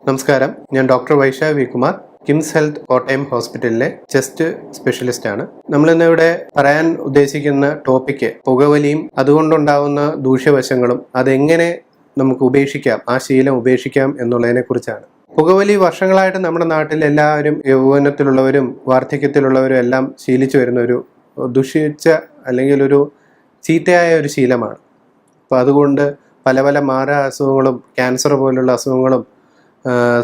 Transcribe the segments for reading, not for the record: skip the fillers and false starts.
നമസ്കാരം, ഞാൻ doctor Vaishakh V Kumar, KIMS health Kottayam ഹോസ്പിറ്റലിലെ ചെസ്റ്റ് സ്പെഷ്യലിസ്റ്റ് ആണ്. നമ്മളിന്നിവിടെ പറയാൻ ഉദ്ദേശിക്കുന്ന ടോപ്പിക്ക് പുകവലിയും അതുകൊണ്ടുണ്ടാവുന്ന ദൂഷ്യവശങ്ങളും അതെങ്ങനെ നമുക്ക് ഉപേക്ഷിക്കാം, ആ ശീലം ഉപേക്ഷിക്കാം എന്നുള്ളതിനെ കുറിച്ചാണ്. പുകവലി വർഷങ്ങളായിട്ട് നമ്മുടെ നാട്ടിൽ എല്ലാവരും യൗവനത്തിലുള്ളവരും വാർദ്ധക്യത്തിലുള്ളവരും എല്ലാം ശീലിച്ചു വരുന്ന ഒരു ദുഷിച്ച അല്ലെങ്കിൽ ഒരു ചീത്തയായ ഒരു ശീലമാണ്. അപ്പോൾ അതുകൊണ്ട് പല പല മാറാ അസുഖങ്ങളും ക്യാൻസർ പോലുള്ള അസുഖങ്ങളും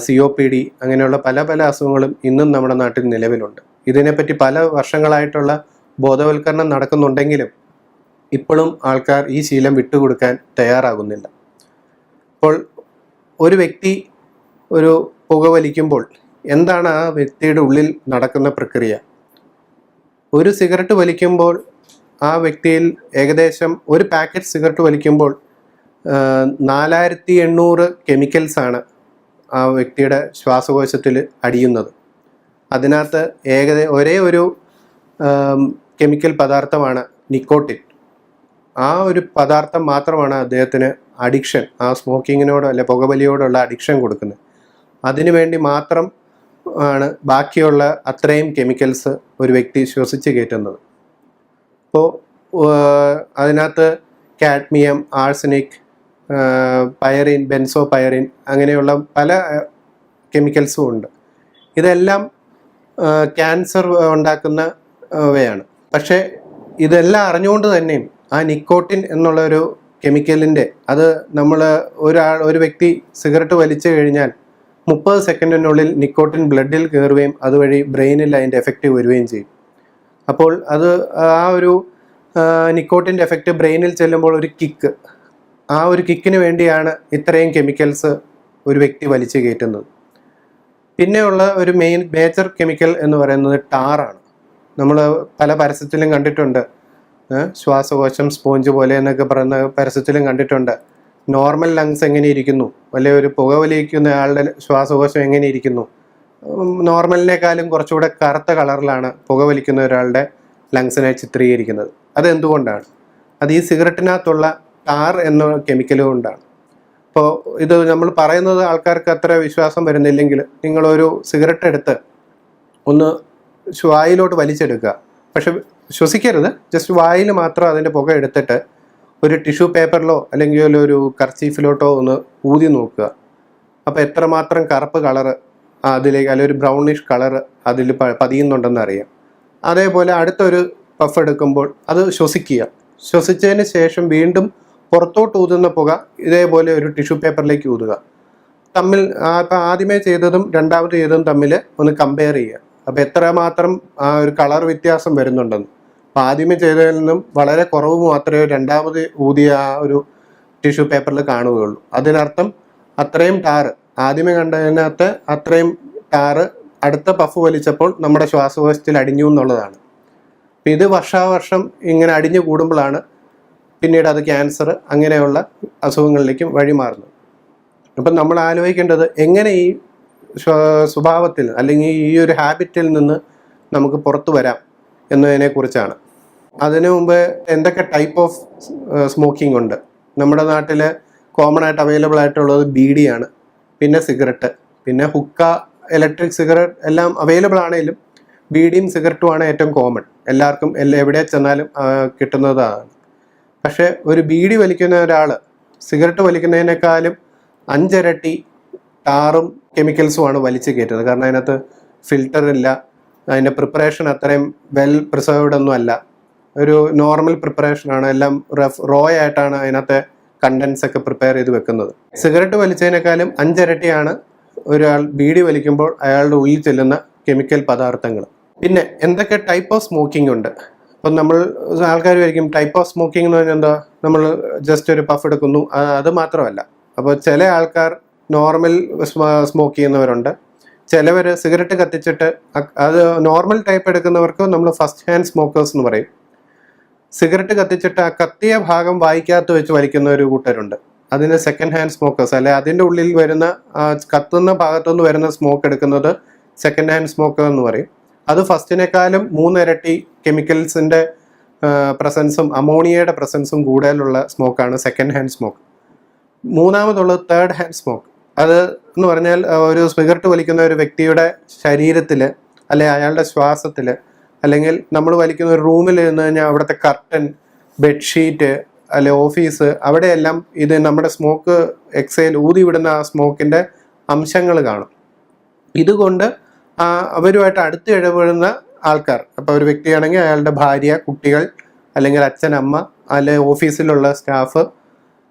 COPD അങ്ങനെയുള്ള പല പല അസുഖങ്ങളും ഇന്നും നമ്മുടെ നാട്ടിൽ നിലവിലുണ്ട്. ഇതിനെപ്പറ്റി പല വർഷങ്ങളായിട്ടുള്ള ബോധവൽക്കരണം നടക്കുന്നുണ്ടെങ്കിലും ഇപ്പോഴും ആൾക്കാർ ഈ ശീലം വിട്ടുകൊടുക്കാൻ തയ്യാറാകുന്നില്ല. അപ്പോൾ ഒരു വ്യക്തി ഒരു പുകവലിക്കുമ്പോൾ എന്താണ് ആ വ്യക്തിയുടെ ഉള്ളിൽ നടക്കുന്ന പ്രക്രിയ? ഒരു സിഗരറ്റ് വലിക്കുമ്പോൾ ആ വ്യക്തിയിൽ ഏകദേശം ഒരു പാക്കറ്റ് സിഗരറ്റ് വലിക്കുമ്പോൾ 4800 കെമിക്കൽസാണ് ആ വ്യക്തിയുടെ ശ്വാസകോശത്തിൽ അടിയുന്നത്. അതിനകത്ത് ഒരേ ഒരു കെമിക്കൽ പദാർത്ഥമാണ് നിക്കോട്ടിൻ. ആ ഒരു പദാർത്ഥം മാത്രമാണ് അദ്ദേഹത്തിന് അഡിക്ഷൻ, ആ സ്മോക്കിങ്ങിനോടോ അല്ലെ പുകവലിയോടുള്ള അഡിക്ഷൻ കൊടുക്കുന്നത്. അതിനു വേണ്ടി മാത്രം ആണ് ബാക്കിയുള്ള അത്രയും കെമിക്കൽസ് ഒരു വ്യക്തി ശ്വസിച്ച് കയറ്റുന്നത്. അപ്പോൾ അതിനകത്ത് കാഡ്മിയം, ആഴ്സനിക്, പയറിൻ, ബെൻസോപയറിൻ അങ്ങനെയുള്ള പല കെമിക്കൽസും ഉണ്ട്. ഇതെല്ലാം ക്യാൻസർ ഉണ്ടാക്കുന്നവയാണ്. പക്ഷേ ഇതെല്ലാം അറിഞ്ഞുകൊണ്ട് തന്നെയും ആ നിക്കോട്ടിൻ എന്നുള്ളൊരു കെമിക്കലിൻ്റെ അത് ഒരു വ്യക്തി സിഗരറ്റ് വലിച്ചു കഴിഞ്ഞാൽ 30 സെക്കൻഡിനുള്ളിൽ നിക്കോട്ടിൻ ബ്ലഡിൽ കയറുകയും അതുവഴി ബ്രെയിനിൽ അതിൻ്റെ എഫക്റ്റ് വരികയും ചെയ്യും. അപ്പോൾ അത് ആ ഒരു നിക്കോട്ടിൻ്റെ എഫക്റ്റ് ബ്രെയിനിൽ ചെല്ലുമ്പോൾ ഒരു കിക്ക്, ആ ഒരു കിക്കിന് വേണ്ടിയാണ് ഇത്രയും കെമിക്കൽസ് ഒരു വ്യക്തി വലിച്ചു കയറ്റുന്നത്. പിന്നെയുള്ള ഒരു മേജർ കെമിക്കൽ എന്ന് പറയുന്നത് ടാറാണ്. നമ്മൾ പല പരസ്യത്തിലും കണ്ടിട്ടുണ്ട്, ശ്വാസകോശം സ്പോഞ്ച് പോലെ എന്നൊക്കെ പറയുന്ന പരസ്യത്തിലും കണ്ടിട്ടുണ്ട്. നോർമൽ ലങ്സ് എങ്ങനെ ഇരിക്കുന്നു, അല്ലെങ്കിൽ ഒരു പുകവലിക്കുന്ന ആളുടെ ശ്വാസകോശം എങ്ങനെ ഇരിക്കുന്നു, നോർമലിനേക്കാളും കുറച്ചുകൂടെ കറുത്ത കളറിലാണ് പുകവലിക്കുന്ന ഒരാളുടെ ലങ്സിനെ ചിത്രീകരിക്കുന്നത്. അതെന്തുകൊണ്ടാണ്? അത് ഈ സിഗരറ്റിനകത്തുള്ള ടാർ എന്ന കെമിക്കൽ കൊണ്ടാണ്. അപ്പോൾ ഇത് നമ്മൾ പറയുന്നത് ആൾക്കാർക്ക് അത്ര വിശ്വാസം വരുന്നില്ലെങ്കിൽ നിങ്ങളൊരു സിഗരറ്റ് എടുത്ത് ഒന്ന് വായിലോട്ട് വലിച്ചെടുക്കുക. പക്ഷെ ശ്വസിക്കരുത്, ജസ്റ്റ് വായിൽ മാത്രം അതിൻ്റെ പുക എടുത്തിട്ട് ഒരു ടിഷ്യൂ പേപ്പറിലോ അല്ലെങ്കിൽ ഒരു കർച്ചീഫിലോട്ടോ ഒന്ന് ഊതി നോക്കുക. അപ്പോൾ എത്രമാത്രം കറുപ്പ് കളറ് അതിലേക്ക് അല്ലെങ്കിൽ ഒരു ബ്രൗണിഷ് കളറ് അതിൽ പതിയുന്നുണ്ടെന്ന് അറിയാം. അതേപോലെ അടുത്തൊരു പഫ് എടുക്കുമ്പോൾ അത് ശ്വസിക്കുക. ശ്വസിച്ചതിന് ശേഷം വീണ്ടും പുറത്തോട്ട് ഊതുന്ന പുക ഇതേപോലെ ഒരു ടിഷ്യൂ പേപ്പറിലേക്ക് ഊതുക. തമ്മിൽ ഇപ്പം ആദ്യമേ ചെയ്തതും രണ്ടാമത് ചെയ്തതും തമ്മിൽ ഒന്ന് കമ്പയർ ചെയ്യുക. അപ്പോൾ എത്രമാത്രം ആ ഒരു കളർ വ്യത്യാസം വരുന്നുണ്ടെന്ന്. അപ്പോൾ ആദ്യമേ ചെയ്തതിൽ നിന്നും വളരെ കുറവ് മാത്രമേ രണ്ടാമത് ഊതിയ ആ ഒരു ടിഷ്യൂ പേപ്പറിൽ കാണുകയുള്ളൂ. അതിനർത്ഥം അത്രയും ടാറ് ആദ്യമേ കണ്ടതിനകത്ത് അത്രയും ടാറ് അടുത്ത പഫ് വലിച്ചപ്പോൾ നമ്മുടെ ശ്വാസകോശത്തിൽ അടിഞ്ഞു എന്നുള്ളതാണ്. അപ്പം ഇത് വർഷാവർഷം ഇങ്ങനെ അടിഞ്ഞു കൂടുമ്പോഴാണ് പിന്നീട് അത് ക്യാൻസർ അങ്ങനെയുള്ള അസുഖങ്ങളിലേക്കും വഴിമാറുന്നത്. അപ്പം നമ്മൾ ആലോചിക്കേണ്ടത് എങ്ങനെ ഈ സ്വഭാവത്തിൽ അല്ലെങ്കിൽ ഈ ഒരു ഹാബിറ്റിൽ നിന്ന് നമുക്ക് പുറത്തു വരാം എന്നതിനെക്കുറിച്ചാണ്. അതിനു മുമ്പ് എന്തൊക്കെ ടൈപ്പ് ഓഫ് സ്മോക്കിംഗ് ഉണ്ട്? നമ്മുടെ നാട്ടിൽ കോമൺ ആയിട്ട് അവൈലബിൾ ആയിട്ടുള്ളത് ബീഡിയാണ്, പിന്നെ സിഗരറ്റ്, പിന്നെ ഹുക്ക, ഇലക്ട്രിക് സിഗരറ്റ് എല്ലാം അവൈലബിൾ ആണെങ്കിലും ബീഡിയും സിഗരറ്റുമാണ് ഏറ്റവും കോമൺ, എല്ലാവർക്കും എവിടെ ചെന്നാലും കിട്ടുന്നതാണ്. പക്ഷേ ഒരു ബീഡി വലിക്കുന്ന ഒരാൾ സിഗരറ്റ് വലിക്കുന്നതിനേക്കാളും 5 ഇരട്ടി ടാറും കെമിക്കൽസുമാണ് വലിച്ചു കയറ്റുന്നത്. കാരണം അതിനകത്ത് ഫിൽറ്റർ ഇല്ല, അതിൻ്റെ പ്രിപ്പറേഷൻ അത്രയും വെൽ പ്രിസർവ്ഡ് ഒന്നും അല്ല, ഒരു നോർമൽ പ്രിപ്പറേഷനാണ്, എല്ലാം റോ ആയിട്ടാണ് അതിനകത്തെ കണ്ടൻസ് ഒക്കെ പ്രിപ്പയർ ചെയ്ത് വെക്കുന്നത്. സിഗരറ്റ് വലിച്ചതിനേക്കാളും 5 ഇരട്ടിയാണ് ഒരാൾ ബീഡി വലിക്കുമ്പോൾ അയാളുടെ ഉള്ളിൽ ചെല്ലുന്ന കെമിക്കൽ പദാർത്ഥങ്ങൾ. പിന്നെ എന്തൊക്കെ ടൈപ്പ് ഓഫ് സ്മോക്കിംഗ് ഉണ്ട്? അപ്പം നമ്മൾ ആൾക്കാർ വിചാരിക്കും ടൈപ്പ് ഓഫ് സ്മോക്കിംഗ് എന്ന് പറഞ്ഞാൽ എന്താ, നമ്മൾ ജസ്റ്റ് ഒരു പഫ് എടുക്കുന്നു, അത് മാത്രമല്ല. അപ്പോൾ ചില ആൾക്കാർ നോർമൽ സ്മോക്ക് ചെയ്യുന്നവരുണ്ട്, ചിലവർ സിഗരറ്റ് കത്തിച്ചിട്ട് അത് നോർമൽ ടൈപ്പ് എടുക്കുന്നവർക്ക് നമ്മൾ ഫസ്റ്റ് ഹാൻഡ് സ്മോക്കേഴ്സ് എന്ന് പറയും. സിഗരറ്റ് കത്തിച്ചിട്ട് ആ കത്തിയ ഭാഗം വായിക്കകത്ത് വെച്ച് വലിക്കുന്ന ഒരു കൂട്ടരുണ്ട്, അതിന് സെക്കൻഡ് ഹാൻഡ് സ്മോക്കേഴ്സ്. അല്ലെ അതിൻ്റെ ഉള്ളിൽ വരുന്ന കത്തുന്ന ഭാഗത്തുനിന്ന് വരുന്ന സ്മോക്ക് എടുക്കുന്നത് സെക്കൻഡ് ഹാൻഡ് സ്മോക്കർ എന്ന് പറയും. അത് ഫസ്റ്റിനേക്കാളും 3 ഇരട്ടി കെമിക്കൽസിൻ്റെ പ്രസൻസും അമോണിയയുടെ പ്രസൻസും കൂടുതലുള്ള സ്മോക്കാണ് സെക്കൻഡ് ഹാൻഡ് സ്മോക്ക്. മൂന്നാമതുള്ളത് തേർഡ് ഹാൻഡ് സ്മോക്ക്. അത് എന്ന് പറഞ്ഞാൽ ഒരു സിഗരറ്റ് വലിക്കുന്ന ഒരു വ്യക്തിയുടെ ശരീരത്തിൽ, അല്ലെങ്കിൽ അയാളുടെ ശ്വാസത്തിൽ, അല്ലെങ്കിൽ നമ്മൾ വലിക്കുന്ന ഒരു റൂമിൽ നിന്ന് കഴിഞ്ഞാൽ അവിടുത്തെ കർട്ടൻ, ബെഡ്ഷീറ്റ്, അല്ലെ ഓഫീസ്, അവിടെയെല്ലാം ഇത് നമ്മുടെ സ്മോക്ക് എക്സൈൽ ഊതി വിടുന്ന ആ സ്മോക്കിൻ്റെ അംശങ്ങൾ കാണും. ഇതുകൊണ്ട് അവരുമായിട്ട് അടുത്ത് ഇടപെടുന്ന ആൾക്കാർ, അപ്പോൾ ഒരു വ്യക്തിയാണെങ്കിൽ അയാളുടെ ഭാര്യ, കുട്ടികൾ, അല്ലെങ്കിൽ അച്ഛൻ, അമ്മ, അല്ലെ ഓഫീസിലുള്ള സ്റ്റാഫ്,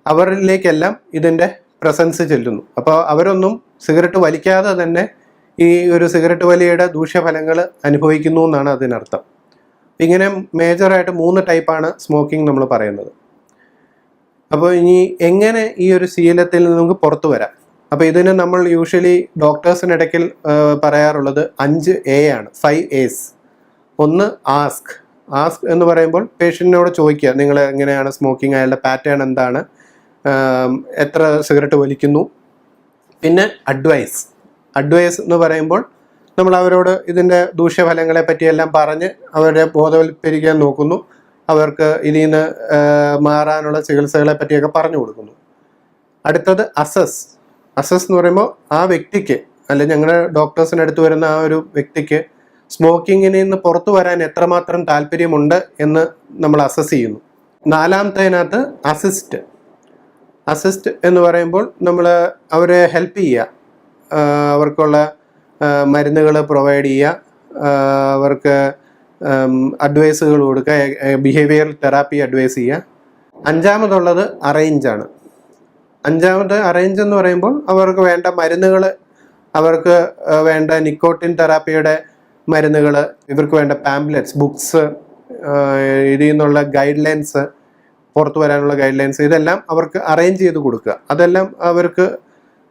അവരിലേക്കെല്ലാം ഇതിൻ്റെ പ്രസൻസ് ചെല്ലുന്നു. അപ്പോൾ അവരൊന്നും സിഗരറ്റ് വലിക്കാതെ തന്നെ ഈ ഒരു സിഗരറ്റ് വലിയുടെ ദൂഷ്യഫലങ്ങൾ അനുഭവിക്കുന്നു എന്നാണ് അതിനർത്ഥം. ഇങ്ങനെ മേജറായിട്ട് 3 ടൈപ്പാണ് സ്മോക്കിംഗ് നമ്മൾ പറയുന്നത്. അപ്പോൾ ഇനി എങ്ങനെ ഈ ഒരു ശീലത്തിൽ നിന്ന് നമുക്ക് പുറത്തു വരാം? അപ്പോൾ ഇതിന് നമ്മൾ യൂഷ്വലി ഡോക്ടേഴ്സിനിടയ്ക്ക് പറയാറുള്ളത് 5A ആണ്, 5 A's. ഒന്ന് ആസ്ക്. ആസ്ക് എന്ന് പറയുമ്പോൾ പേഷ്യൻറ്റിനോട് ചോദിക്കുക, നിങ്ങൾ എങ്ങനെയാണ് സ്മോക്കിംഗ്, അയാളുടെ പാറ്റേൺ എന്താണ്, എത്ര സിഗരറ്റ് വലിക്കുന്നു. പിന്നെ അഡ്വൈസ്. അഡ്വൈസ് എന്ന് പറയുമ്പോൾ നമ്മൾ അവരോട് ഇതിൻ്റെ ദൂഷ്യഫലങ്ങളെ പറ്റിയെല്ലാം പറഞ്ഞ് അവരെ ബോധവൽക്കരിക്കാൻ നോക്കുന്നു. അവർക്ക് ഇതിൽ നിന്ന് മാറാനുള്ള ചികിത്സകളെ പറ്റിയൊക്കെ പറഞ്ഞു കൊടുക്കുന്നു. അടുത്തത് അസസ്. അസസ് എന്ന് പറയുമ്പോൾ ആ വ്യക്തിക്ക്, അല്ലെങ്കിൽ ഞങ്ങളുടെ ഡോക്ടേഴ്സിനടുത്ത് വരുന്ന ആ ഒരു വ്യക്തിക്ക് സ്മോക്കിങ്ങിൽ നിന്ന് പുറത്തു വരാൻ എത്രമാത്രം താല്പര്യമുണ്ട് എന്ന് നമ്മൾ അസസ് ചെയ്യുന്നു. 4ാമത്തേതിനകത്ത് അസിസ്റ്റ്. അസിസ്റ്റ് എന്ന് പറയുമ്പോൾ നമ്മൾ അവരെ ഹെൽപ്പ് ചെയ്യുക, അവർക്കുള്ള മരുന്നുകൾ പ്രൊവൈഡ് ചെയ്യുക, അവർക്ക് അഡ്വൈസുകൾ കൊടുക്കുക, ബിഹേവിയറൽ തെറാപ്പി അഡ്വൈസ് ചെയ്യുക. 5ാമതുള്ളത് അറേഞ്ചാണ്. 5ാമത് അറേഞ്ച് എന്ന് പറയുമ്പോൾ അവർക്ക് വേണ്ട മരുന്നുകൾ, അവർക്ക് വേണ്ട നിക്കോട്ടിൻ തെറാപ്പിയുടെ മരുന്നുകൾ, ഇവർക്ക് വേണ്ട പാംപ്ലെറ്റ്സ്, ബുക്സ്, ഇതിൽ നിന്നുള്ള ഗൈഡ് ലൈൻസ്, പുറത്തു വരാനുള്ള ഗൈഡ് ലൈൻസ്, ഇതെല്ലാം അവർക്ക് അറേഞ്ച് ചെയ്ത് കൊടുക്കുക. അതെല്ലാം അവർക്ക്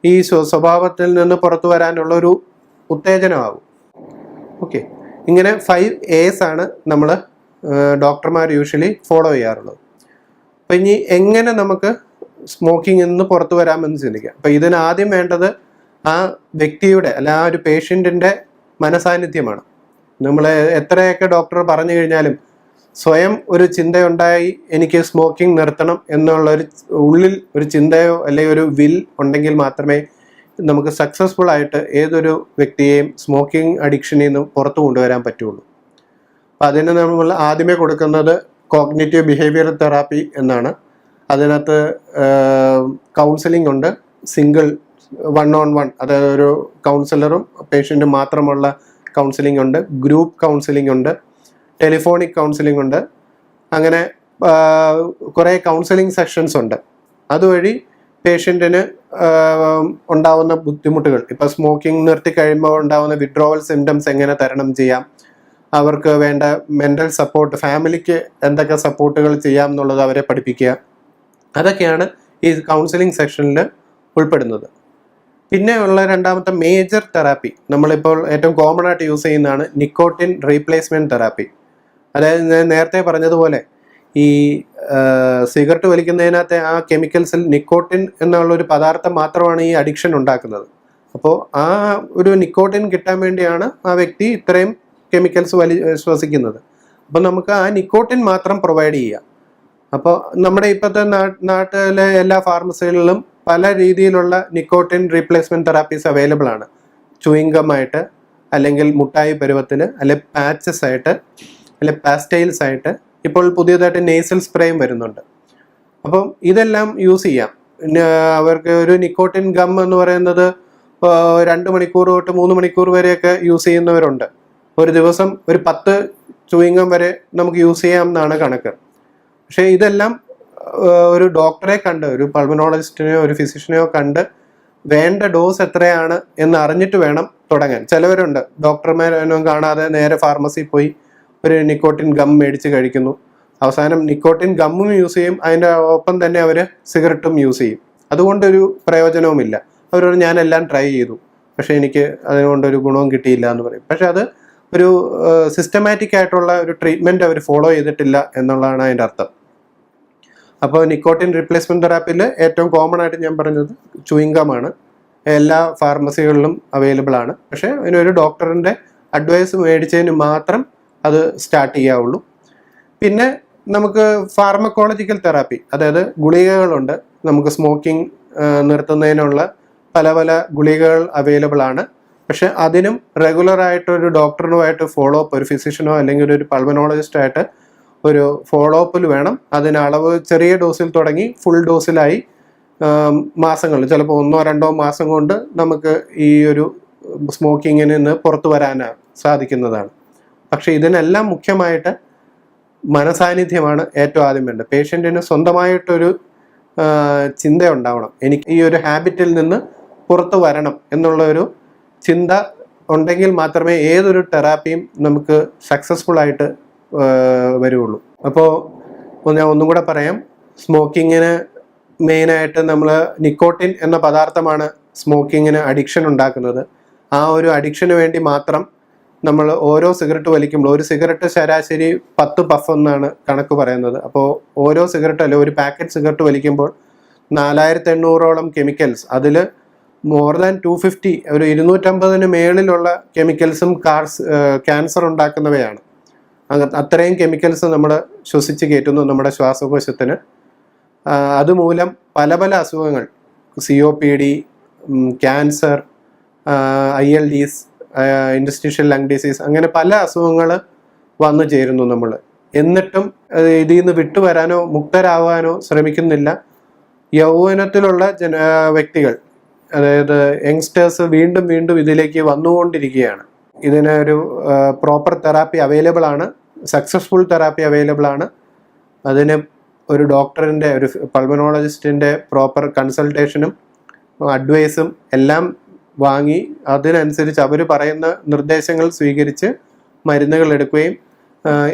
ഈ സ്വഭാവത്തിൽ നിന്ന് പുറത്തു വരാനുള്ള ഒരു ഉത്തേജനമാകും. ഓക്കെ, ഇങ്ങനെ 5 A's ആണ് നമ്മൾ ഡോക്ടർമാർ യൂഷ്വലി ഫോളോ ചെയ്യാറുള്ളത്. അപ്പം ഇനി എങ്ങനെ നമുക്ക് സ്മോക്കിങ്ങിൽ നിന്ന് പുറത്തു വരാമെന്ന് ചിന്തിക്കാം. അപ്പം ഇതിന് ആദ്യം വേണ്ടത് ആ വ്യക്തിയുടെ, അല്ല ആ ഒരു പേഷ്യൻറ്റിൻ്റെ മനസാന്നിധ്യമാണ്. നമ്മൾ എത്രയൊക്കെ ഡോക്ടർ പറഞ്ഞു കഴിഞ്ഞാലും സ്വയം ഒരു ചിന്തയുണ്ടായി എനിക്ക് സ്മോക്കിംഗ് നിർത്തണം എന്നുള്ളൊരു ഉള്ളിൽ ഒരു ചിന്തയോ അല്ലെങ്കിൽ ഒരു വിൽ ഉണ്ടെങ്കിൽ മാത്രമേ നമുക്ക് സക്സസ്ഫുൾ ആയിട്ട് ഏതൊരു വ്യക്തിയെയും സ്മോക്കിംഗ് അഡിക്ഷനിൽ നിന്ന് പുറത്തു കൊണ്ടുവരാൻ പറ്റുള്ളൂ. അപ്പം അതിന് നമ്മൾ ആദ്യമേ കൊടുക്കുന്നത് കോഗ്നിറ്റീവ് ബിഹേവിയറൽ തെറാപ്പി എന്നാണ്. അതിനകത്ത് കൗൺസിലിംഗ് ഉണ്ട്, സിംഗിൾ 1-on-1, അതായത് ഒരു കൗൺസിലറും പേഷ്യൻറ്റും മാത്രമുള്ള കൗൺസിലിംഗ് ഉണ്ട്, ഗ്രൂപ്പ് കൗൺസിലിംഗ് ഉണ്ട്, ടെലിഫോണിക് കൗൺസിലിംഗ് ഉണ്ട്. അങ്ങനെ കുറേ കൗൺസിലിംഗ് സെഷൻസ് ഉണ്ട്. അതുവഴി പേഷ്യൻറ്റിന് ഉണ്ടാവുന്ന ബുദ്ധിമുട്ടുകൾ, ഇപ്പോൾ സ്മോക്കിംഗ് നിർത്തി കഴിയുമ്പോൾ ഉണ്ടാവുന്ന വിഡ്രോവൽ സിംറ്റംസ് എങ്ങനെ തരണം ചെയ്യാം, അവർക്ക് വേണ്ട മെൻ്റൽ സപ്പോർട്ട്, ഫാമിലിക്ക് എന്തൊക്കെ സപ്പോർട്ടുകൾ ചെയ്യാം എന്നുള്ളത് അവരെ പഠിപ്പിക്കുക. അതൊക്കെയാണ് ഈ കൗൺസിലിംഗ് സെക്ഷനിൽ ഉൾപ്പെടുന്നത്. പിന്നെ ഉള്ള 2ാമത്തെ മേജർ തെറാപ്പി നമ്മളിപ്പോൾ ഏറ്റവും കോമൺ ആയിട്ട് യൂസ് ചെയ്യുന്നതാണ് നിക്കോട്ടിൻ റീപ്ലേസ്മെൻറ്റ് തെറാപ്പി. അതായത് ഞാൻ നേരത്തെ പറഞ്ഞതുപോലെ ഈ സിഗരറ്റ് വലിക്കുന്നതിനകത്തെ ആ കെമിക്കൽസിൽ നിക്കോട്ടിൻ എന്നുള്ളൊരു പദാർത്ഥം മാത്രമാണ് ഈ അഡിക്ഷൻ ഉണ്ടാക്കുന്നത്. അപ്പോൾ ആ ഒരു നിക്കോട്ടിൻ കിട്ടാൻ വേണ്ടിയാണ് ആ വ്യക്തി ഇത്രയും കെമിക്കൽസ് ശ്വസിക്കുന്നത്. അപ്പോൾ നമുക്ക് ആ നിക്കോട്ടിൻ മാത്രം പ്രൊവൈഡ് ചെയ്യുക. അപ്പോൾ നമ്മുടെ ഇപ്പോഴത്തെ നാട്ടിലെ എല്ലാ ഫാർമസികളിലും പല രീതിയിലുള്ള നിക്കോട്ടിൻ റീപ്ലേസ്മെൻറ്റ് തെറാപ്പീസ് അവൈലബിൾ ആണ്. ചൂയിങ്ഗമായിട്ട്, അല്ലെങ്കിൽ മുട്ടായി പരുവത്തിൽ, അല്ലെങ്കിൽ പാച്ചസ് ആയിട്ട്, അല്ലെങ്കിൽ പാസ്റ്റൈൽസ് ആയിട്ട്, ഇപ്പോൾ പുതിയതായിട്ട് നേസൽ സ്പ്രേയും വരുന്നുണ്ട്. അപ്പം ഇതെല്ലാം യൂസ് ചെയ്യാം. അവർക്ക് ഒരു നിക്കോട്ടിൻ ഗം എന്ന് പറയുന്നത് 2 മണിക്കൂർ തൊട്ട് 3 മണിക്കൂർ വരെയൊക്കെ യൂസ് ചെയ്യുന്നവരുണ്ട്. ഒരു ദിവസം ഒരു 10 ചൂയിങ്ഗം വരെ നമുക്ക് യൂസ് ചെയ്യാം എന്നാണ് കണക്ക്. പക്ഷേ ഇതെല്ലാം ഒരു ഡോക്ടറെ കണ്ട്, ഒരു പൾമനോളജിസ്റ്റിനെയോ ഒരു ഫിസിഷ്യനെയോ കണ്ട് വേണ്ട ഡോസ് എത്രയാണ് എന്ന് അറിഞ്ഞിട്ട് വേണം തുടങ്ങാൻ. ചിലവരുണ്ട് ഡോക്ടർമാരൊന്നും കാണാതെ നേരെ ഫാർമസിയിൽ പോയി ഒരു നിക്കോട്ടിൻ ഗം മേടിച്ച് കഴിക്കുന്നു. അവസാനം നിക്കോട്ടിൻ ഗമ്മും യൂസ് ചെയ്യും, അതിൻ്റെ ഒപ്പം തന്നെ അവർ സിഗരറ്റും യൂസ് ചെയ്യും. അതുകൊണ്ടൊരു പ്രയോജനവുമില്ല. അവരോട് ഞാനെല്ലാം ട്രൈ ചെയ്തു, പക്ഷേ എനിക്ക് അതുകൊണ്ടൊരു ഗുണവും കിട്ടിയില്ല എന്ന് പറയും. പക്ഷെ അത് ഒരു സിസ്റ്റമാറ്റിക് ആയിട്ടുള്ള ഒരു ട്രീറ്റ്മെൻറ്റ് അവർ ഫോളോ ചെയ്തിട്ടില്ല എന്നുള്ളതാണ് അതിൻ്റെ അർത്ഥം. അപ്പോൾ നിക്കോട്ടിൻ റീപ്ലേസ്മെൻറ്റ് തെറാപ്പിയിൽ ഏറ്റവും കോമൺ ആയിട്ട് ഞാൻ പറഞ്ഞത് ചൂയിങ്ഗമാണ്. എല്ലാ ഫാർമസികളിലും അവൈലബിൾ ആണ്. പക്ഷേ അതിനൊരു ഡോക്ടറിൻ്റെ അഡ്വൈസ് മേടിച്ചതിന് മാത്രം അത് സ്റ്റാർട്ട് ചെയ്യാവുള്ളൂ. പിന്നെ നമുക്ക് ഫാർമക്കോളജിക്കൽ തെറാപ്പി, അതായത് ഗുളികകളുണ്ട് നമുക്ക് സ്മോക്കിംഗ് നിർത്തുന്നതിനുള്ള പല പല ഗുളികകൾ അവൈലബിൾ ആണ്. പക്ഷെ അതിനും റെഗുലറായിട്ടൊരു ഡോക്ടറുമായിട്ട് ഫോളോ അപ്പ്, ഒരു ഫിസിഷ്യനോ അല്ലെങ്കിൽ ഒരു പൾമനോളജിസ്റ്റായിട്ട് ഒരു ഫോളോ അപ്പിൽ വേണം. അതിന് അളവ് ചെറിയ ഡോസിൽ തുടങ്ങി ഫുൾ ഡോസിലായി മാസങ്ങൾ, ചിലപ്പോൾ 1-2 മാസം കൊണ്ട് നമുക്ക് ഈ ഒരു സ്മോക്കിങ്ങിൽ നിന്ന് പുറത്തു വരാൻ സാധിക്കുന്നതാണ്. പക്ഷെ ഇതിനെല്ലാം മുഖ്യമായിട്ട് മനസാന്നിധ്യമാണ് ഏറ്റവും ആദ്യം വേണ്ടത്. പേഷ്യൻറ്റിന് സ്വന്തമായിട്ടൊരു ചിന്ത ഉണ്ടാവണം. എനിക്ക് ഈ ഒരു ഹാബിറ്റിൽ നിന്ന് പുറത്തു വരണം എന്നുള്ള ഒരു ചിന്ത ഉണ്ടെങ്കിൽ മാത്രമേ ഏതൊരു തെറാപ്പിയും നമുക്ക് സക്സസ്ഫുൾ ആയിട്ട് വരുള്ളൂ. അപ്പോൾ ഞാൻ ഒന്നും കൂടെ പറയാം, സ്മോക്കിങ്ങിന് മെയിനായിട്ട് നമ്മൾ നിക്കോട്ടിൻ എന്ന പദാർത്ഥമാണ് സ്മോക്കിങ്ങിന് അഡിക്ഷൻ ഉണ്ടാക്കുന്നത്. ആ ഒരു അഡിക്ഷന് വേണ്ടി മാത്രം നമ്മൾ ഓരോ സിഗരറ്റ് വലിക്കുമ്പോൾ, ഒരു സിഗരറ്റ് ശരാശരി 10 പഫ് എന്നാണ് കണക്ക് പറയുന്നത്. അപ്പോൾ ഓരോ സിഗരറ്റ് അല്ലെ ഒരു പാക്കറ്റ് സിഗരറ്റ് വലിക്കുമ്പോൾ 4800ഓളം കെമിക്കൽസ്, അതിൽ മോർ ദാൻ 250, ഒരു 250 മേളിലുള്ള കെമിക്കൽസും ക്യാൻസർ ഉണ്ടാക്കുന്നവയാണ്. അത്രയും കെമിക്കൽസ് നമ്മൾ ശ്വസിച്ച് കയറ്റുന്നു നമ്മുടെ ശ്വാസകോശത്തിന്. അതുമൂലം പല പല അസുഖങ്ങൾ, COPD, cancer, ILDs, ഇൻഡസ്ട്രീഷ്യൽ lung disease, അങ്ങനെ പല അസുഖങ്ങൾ വന്നു ചേരുന്നു നമ്മൾ. എന്നിട്ടും ഇതിൽ നിന്ന് വിട്ടുവരാനോ മുക്തരാവാനോ ശ്രമിക്കുന്നില്ല. യൗവനത്തിലുള്ള വ്യക്തികൾ, അതായത് യങ്സ്റ്റേഴ്സ് വീണ്ടും വീണ്ടും ഇതിലേക്ക് വന്നുകൊണ്ടിരിക്കുകയാണ്. ഇതിനൊരു പ്രോപ്പർ തെറാപ്പി അവൈലബിൾ ആണ്, സക്സസ്ഫുൾ തെറാപ്പി അവൈലബിൾ ആണ്. അതിന് ഒരു ഡോക്ടറിൻ്റെ, ഒരു പൾമനോളജിസ്റ്റിൻ്റെ പ്രോപ്പർ കൺസൾട്ടേഷനും അഡ്വൈസും എല്ലാം വാങ്ങി അതിനനുസരിച്ച് അവർ പറയുന്ന നിർദ്ദേശങ്ങൾ സ്വീകരിച്ച് മരുന്നുകൾ എടുക്കുകയും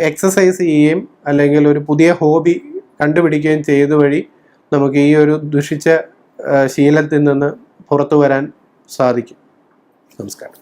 എക്സസൈസ് ചെയ്യുകയും അല്ലെങ്കിൽ ഒരു പുതിയ ഹോബി കണ്ടുപിടിക്കുകയും ചെയ്ത വഴി നമുക്ക് ഈ ഒരു ദുഷിച്ച ശീലത്തിൽ നിന്ന് പുറത്തു വരാൻ സാധിക്കും. നമസ്കാരം.